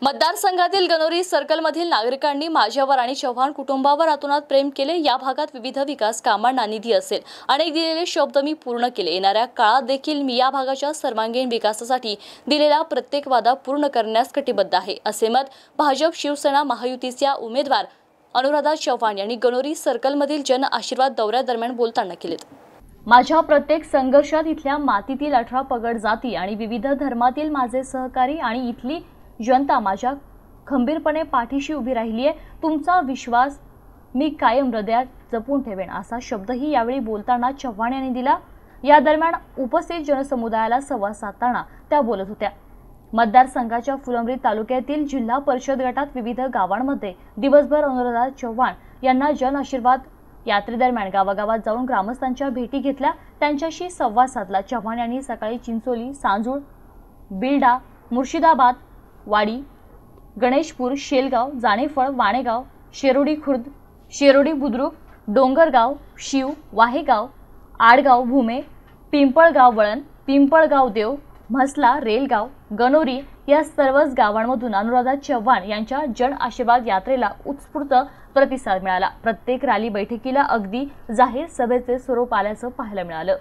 मतदारसंघातील गणोरी सर्कलमधील नागरिकांनी माझ्यावर आणि चव्हाण कुटुंबावर अतोनात प्रेम केले। या भागात विविध विकास कामांना निधी असेल, अनेक दिलेले शब्द मी पूर्ण केले। येणाऱ्या काळात देखील मी या भागाच्या सर्वांगीण विकासासाठी दिलेला प्रत्येक वादा पूर्ण करण्यास कटिबद्ध आहे, असे मत भाजप शिवसेना महायुतीच्या उमेदवार अनुराधा चव्हाण यांनी गणोरी सर्कलमधील जन आशीर्वाद दौऱ्यादरम्यान बोलताना केले। माझ्या प्रत्येक संघर्षात इथल्या मातीतील 18 पगड जाती आणि विविध धर्मातील माझे सहकारी आणि इथली जनता माझ्या खंबीरपणे पाठीशी उभी राहिली आहे। तुमचा विश्वास मी कायम हृदयात जपून ठेवेन, असा शब्दही यावेळी बोलताना चव्हाण यांनी दिला। या दरम्यान उपस्थित जनसमुदायाला संवाद साधताना त्या बोलत होत्या। मतदारसंघाच्या फुलंब्री तालुक्यातील जिल्हा परिषद गटात विविध गावांमध्ये दिवसभर अनुराधा चव्हाण यांना जन आशीर्वाद यात्रेदरम्यान गावागावात जाऊन ग्रामस्थांच्या भेटी घेतल्या, त्यांच्याशी संवाद साधला। चव्हाण यांनी सकाळी चिंचोली, सांजूळ, बिल्डा, मुर्शिदाबाद, वाडी, गणेशपूर, शेलगाव, जानेफळ, वाणेगाव, शेरोडी खुर्द, शेरोडी बुद्रुक, डोंगरगाव, शिव, वाहेगाव, आडगाव, भूमे, पिंपळगाव वळण, पिंपळगाव देव, म्हसला, रेलगाव, गणोरी या सर्वच गावांमधून अनुराधा चव्हाण यांच्या जन आशीर्वाद यात्रेला उत्स्फूर्त प्रतिसाद मिळाला। प्रत्येक रॅली बैठकीला अगदी जाहीर सभेचे स्वरूप आल्याचं पाहायला मिळालं।